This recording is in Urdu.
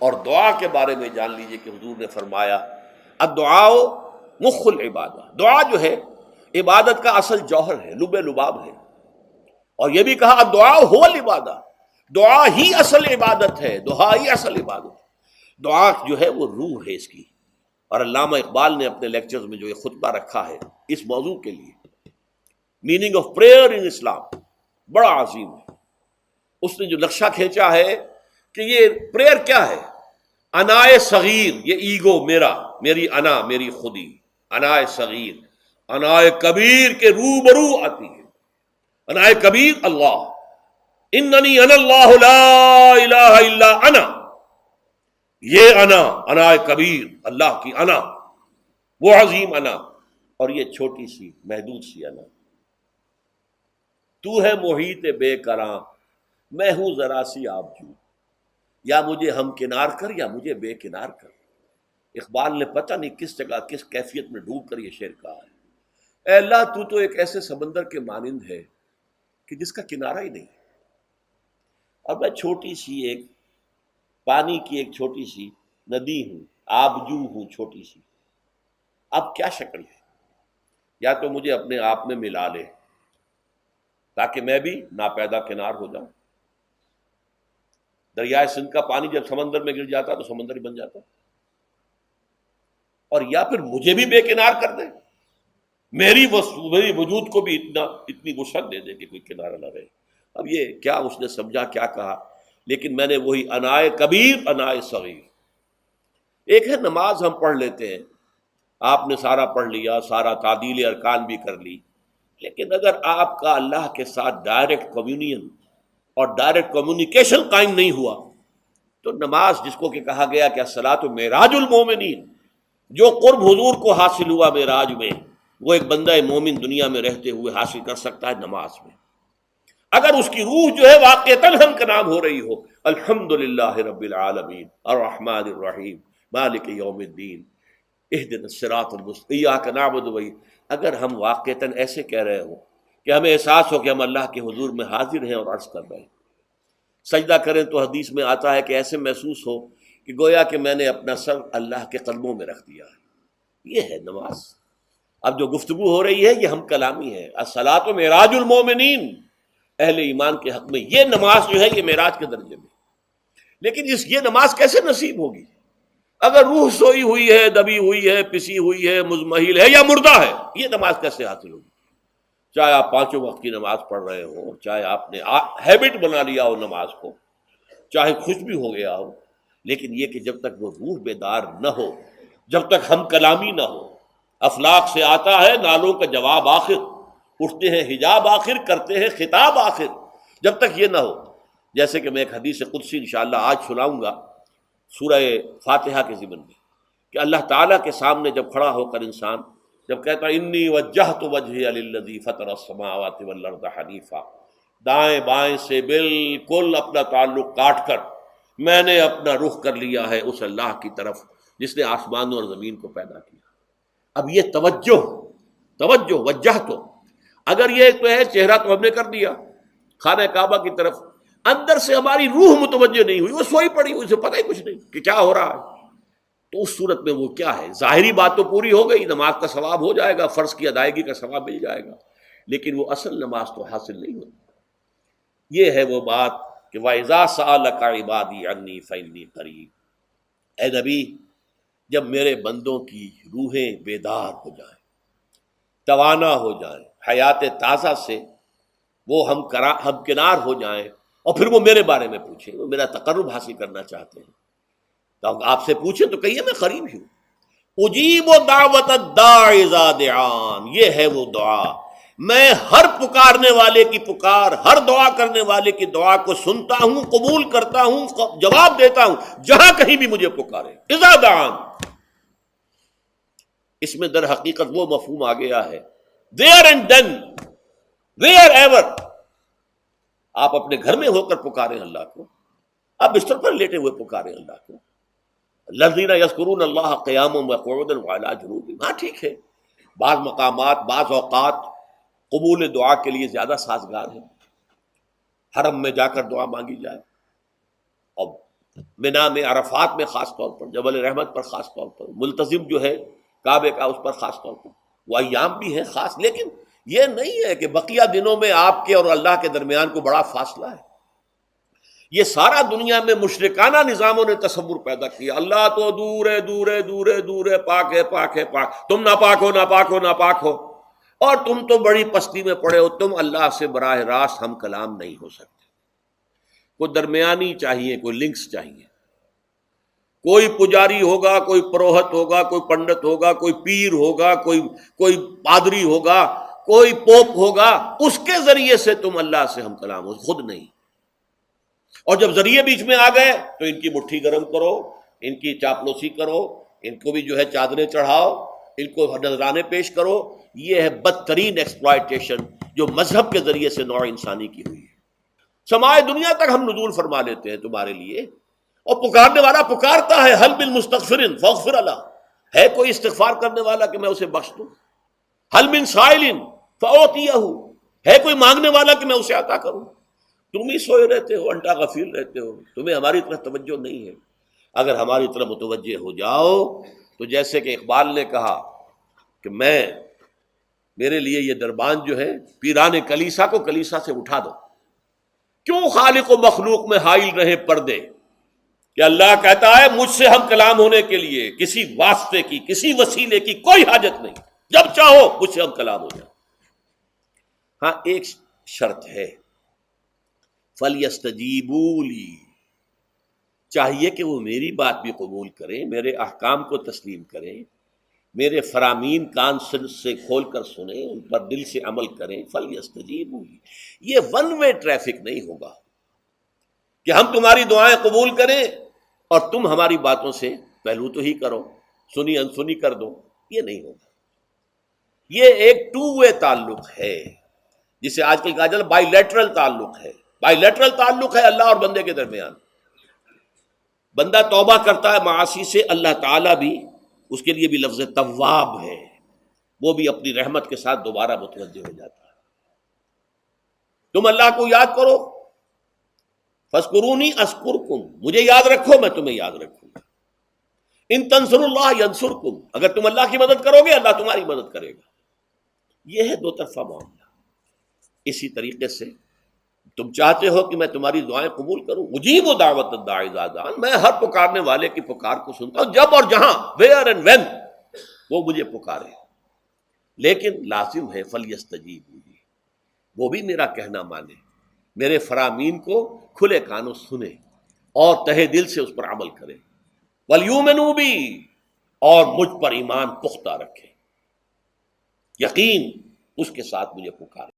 اور دعا کے بارے میں جان لیجئے کہ حضور نے فرمایا الدعاء مخ العبادہ، دعا جو ہے عبادت کا اصل جوہر ہے، لب لباب ہے۔ اور یہ بھی کہا الدعاء هو العبادہ، دعا ہی اصل عبادت ہے، دعا ہی اصل عبادت ہے۔ دعا جو ہے وہ روح ہے اس کی۔ اور علامہ اقبال نے اپنے لیکچرز میں جو یہ خطبہ رکھا ہے اس موضوع کے لیے، میننگ آف پریئر ان اسلام، بڑا عظیم ہے۔ اس نے جو نقشہ کھینچا ہے کہ یہ پریئر کیا ہے، انائے صغیر، یہ ایگو میرا، میری انا، میری خودی، انائے صغیر انائے کبیر کے روبرو آتی ہے۔ انائے کبیر اللہ، اننی انا اللہ لا الہ الا انا، یہ انا، انائے کبیر اللہ کی انا، وہ عظیم انا، اور یہ چھوٹی سی محدود سی انا۔ تو ہے محیط بے کراں، میں ہوں ذرا سی آبجو، یا مجھے ہم کنار کر یا مجھے بے کنار کر۔ اقبال نے پتہ نہیں کس جگہ کس کیفیت میں ڈوب کر یہ شعر کہا ہے۔ اے اللہ تو ایک ایسے سمندر کے مانند ہے کہ جس کا کنارہ ہی نہیں، اور میں چھوٹی سی ایک پانی کی ایک چھوٹی سی ندی ہوں، آبجو ہوں چھوٹی سی۔ اب کیا شکل ہے؟ یا تو مجھے اپنے آپ میں ملا لے تاکہ میں بھی ناپیدا کنار ہو جاؤں۔ دریائے سندھ کا پانی جب سمندر میں گر جاتا تو سمندر ہی بن جاتا، اور یا پھر مجھے بھی بے کنار کر دے، میری وجود کو بھی اتنی وسعت دے دے کہ کوئی کنارہ نہ رہے۔ اب یہ کیا اس نے سمجھا، کیا کہا، لیکن میں نے وہی انائے کبیر انائے صغیر۔ ایک ہے نماز ہم پڑھ لیتے ہیں، آپ نے سارا پڑھ لیا، سارا تعدیل ارکان بھی کر لی، لیکن اگر آپ کا اللہ کے ساتھ ڈائریکٹ کمیونین اور ڈائریکٹ کمیونیکیشن قائم نہیں ہوا تو نماز، جس کو کہ کہا گیا کہ الصلاۃ معراج المومنین، جو قرب حضور کو حاصل ہوا معراج میں، وہ ایک بندہ مومن دنیا میں رہتے ہوئے حاصل کر سکتا ہے نماز میں، اگر اس کی روح جو ہے واقعتاً ہم کا نام ہو رہی ہو الحمدللہ رب العالمین الرحمن الرحیم مالک یوم الدین اہدنا الصراط المستقیم ایاک نعبد و اگر ہم واقعتاً ایسے کہہ رہے ہوں کہ ہمیں احساس ہو کہ ہم اللہ کے حضور میں حاضر ہیں اور عرض کر رہے ہیں، سجدہ کریں تو حدیث میں آتا ہے کہ ایسے محسوس ہو کہ گویا کہ میں نے اپنا سر اللہ کے قدموں میں رکھ دیا ہے۔ یہ ہے نماز۔ اب جو گفتگو ہو رہی ہے یہ ہم کلامی ہے، الصلاۃ معراج المومنین، اہل ایمان کے حق میں یہ نماز جو ہے یہ معراج کے درجے میں۔ لیکن یہ نماز کیسے نصیب ہوگی اگر روح سوئی ہوئی ہے، دبی ہوئی ہے، پسی ہوئی ہے، مزمحل ہے یا مردہ ہے؟ یہ نماز کیسے حاصل ہوگی؟ چاہے آپ پانچوں وقت کی نماز پڑھ رہے ہو، چاہے آپ نے ہیبٹ بنا لیا ہو نماز کو، چاہے خوش بھی ہو گیا ہو، لیکن یہ کہ جب تک وہ روح بیدار نہ ہو، جب تک ہم کلامی نہ ہو، افلاک سے آتا ہے نالوں کا جواب آخر، اٹھتے ہیں حجاب آخر، کرتے ہیں خطاب آخر، جب تک یہ نہ ہو۔ جیسے کہ میں ایک حدیث قدسی انشاءاللہ آج سناؤں گا سورہ فاتحہ کے ضمن میں، کہ اللہ تعالیٰ کے سامنے جب کھڑا ہو کر انسان جب کہتا ہے انی وجہت وجہی للذی فطر السماوات والارض حنیفا، دائیں بائیں سے بالکل اپنا تعلق کاٹ کر میں نے اپنا رخ کر لیا ہے اس اللہ کی طرف جس نے آسمانوں اور زمین کو پیدا کیا۔ اب یہ توجہ وجہ تو اگر یہ تو ہے چہرہ تو ہم نے کر دیا خانہ کعبہ کی طرف، اندر سے ہماری روح متوجہ نہیں ہوئی، وہ سوئی پڑی، اسے پتہ ہی کچھ نہیں کہ کیا ہو رہا ہے، تو اس صورت میں وہ کیا ہے؟ ظاہری بات تو پوری ہو گئی، نماز کا ثواب ہو جائے گا، فرض کی ادائیگی کا ثواب مل جائے گا، لیکن وہ اصل نماز تو حاصل نہیں ہوتی۔ یہ ہے وہ بات کہ وَإِذَا سَأَلَكَ عِبَادِي عَنِّي فَإِنِّي قَرِيبٌ، اے نبی جب میرے بندوں کی روحیں بیدار ہو جائیں، توانا ہو جائیں، حیات تازہ سے وہ ہم کنار ہو جائیں، اور پھر وہ میرے بارے میں پوچھیں، وہ میرا تقرب حاصل کرنا چاہتے ہیں، تو آپ سے پوچھیں تو کہیے میں قریب ہی ہوں۔ اجیب دعوت الداع اذا دعان، یہ ہے وہ دعا، میں ہر پکارنے والے کی پکار، ہر دعا کرنے والے کی دعا کو سنتا ہوں، قبول کرتا ہوں، جواب دیتا ہوں جہاں کہیں بھی مجھے پکارے۔ اذا دعان، اس میں در حقیقت وہ مفہوم آ گیا ہے there and then where ever، آپ اپنے گھر میں ہو کر پکاریں اللہ کو، آپ بستر پر لیٹے ہوئے پکاریں اللہ کو۔ الذین یذکرون اللہ قیاما وقعودا وعلی جنوبہم، ہاں ٹھیک ہے، بعض مقامات بعض اوقات قبول دعا کے لیے زیادہ سازگار ہے، حرم میں جا کر دعا مانگی جائے، اور منا میں، عرفات میں خاص طور پر، جبل رحمت پر خاص طور پر، ملتزم جو ہے کعبے کا اس پر خاص طور پر، وہ ایام بھی ہیں خاص، لیکن یہ نہیں ہے کہ بقیہ دنوں میں آپ کے اور اللہ کے درمیان کو بڑا فاصلہ ہے۔ یہ سارا دنیا میں مشرکانہ نظاموں نے تصور پیدا کیا، اللہ تو دور ہے، دور ہے، دور ہے، دور ہے، پاک ہے، پاک ہے، پاک، تم ناپاک ہو، ناپاک ہو، ناپاک ہو، اور تم تو بڑی پستی میں پڑے ہو، تم اللہ سے براہ راست ہم کلام نہیں ہو سکتے۔ کوئی درمیانی چاہیے، کوئی لنکس چاہیے، کوئی پجاری ہوگا، کوئی پروہت ہوگا، کوئی پنڈت ہوگا، کوئی پیر ہوگا، کوئی پادری ہوگا، کوئی پوپ ہوگا، اس کے ذریعے سے تم اللہ سے ہم کلام ہو، خود نہیں۔ اور جب ذریعے بیچ میں آ گئے تو ان کی مٹھی گرم کرو، ان کی چاپلوسی کرو، ان کو بھی جو ہے چادریں چڑھاؤ، ان کو نذرانے پیش کرو۔ یہ ہے بدترین ایکسپلائٹیشن جو مذہب کے ذریعے سے نوع انسانی کی ہوئی ہے۔ سمائے دنیا تک ہم نزول فرما لیتے ہیں تمہارے لیے، اور پکارنے والا پکارتا ہے، حل من مستغفر فاغفر اللہ، ہے کوئی استغفار کرنے والا کہ میں اسے بخش دوں؟ حل من سائل فاعطیہ، ہے کوئی مانگنے والا کہ میں اسے عطا کروں؟ تم ہی سوئے رہتے ہو، انٹا غفیر رہتے ہو، تمہیں ہماری طرف توجہ نہیں ہے۔ اگر ہماری طرف متوجہ ہو جاؤ تو جیسے کہ اقبال نے کہا کہ میرے لیے یہ دربان جو ہے، پیران کلیسا کو کلیسا سے اٹھا دو۔ کیوں خالق و مخلوق میں حائل رہے پردے، کہ اللہ کہتا ہے مجھ سے ہم کلام ہونے کے لیے کسی واسطے کی، کسی وسیلے کی کوئی حاجت نہیں، جب چاہو مجھ سے ہم کلام ہو جائے۔ ہاں ایک شرط ہے، فَلْيَسْتَجِيبُوا لِي، چاہیے کہ وہ میری بات بھی قبول کریں، میرے احکام کو تسلیم کریں، میرے فرامین کان سے کھول کر سنیں، ان پر دل سے عمل کریں۔ فَلْيَسْتَجِيبُوا لِي، یہ ون وے ٹریفک نہیں ہوگا کہ ہم تمہاری دعائیں قبول کریں اور تم ہماری باتوں سے پہلو تو ہی کرو، سنی انسنی کر دو، یہ نہیں ہوگا۔ یہ ایک ٹو وے تعلق ہے، جسے آج کل کہا جاتا ہے بائی لیٹرل تعلق ہے۔ بائی لیٹرل تعلق ہے اللہ اور بندے کے درمیان۔ بندہ توبہ کرتا ہے معاصی سے، اللہ تعالیٰ بھی اس کے لیے بھی لفظ تواب ہے، وہ بھی اپنی رحمت کے ساتھ دوبارہ متوجہ ہو جاتا ہے۔ تم اللہ کو یاد کرو، فاذکرونی اذکرکم، مجھے یاد رکھو میں تمہیں یاد رکھوں گا۔ ان تنصروا اللہ ینصرکم، اگر تم اللہ کی مدد کرو گے اللہ تمہاری مدد کرے گا۔ یہ ہے دو طرفہ معاملہ۔ اسی طریقے سے تم چاہتے ہو کہ میں تمہاری دعائیں قبول کروں، اجیب دعوت الداعی اذا دعان، میں ہر پکارنے والے کی پکار کو سنتا ہوں، جب اور جہاں، ویئر اینڈ وین وہ مجھے پکارے، لیکن لازم ہے فلیستجیبوا لی، وہ بھی میرا کہنا مانے، میرے فرامین کو کھلے کانوں سنے اور تہہ دل سے اس پر عمل کرے، ولیؤمنوا بی، اور مجھ پر ایمان پختہ رکھے، یقین اس کے ساتھ مجھے پکارے۔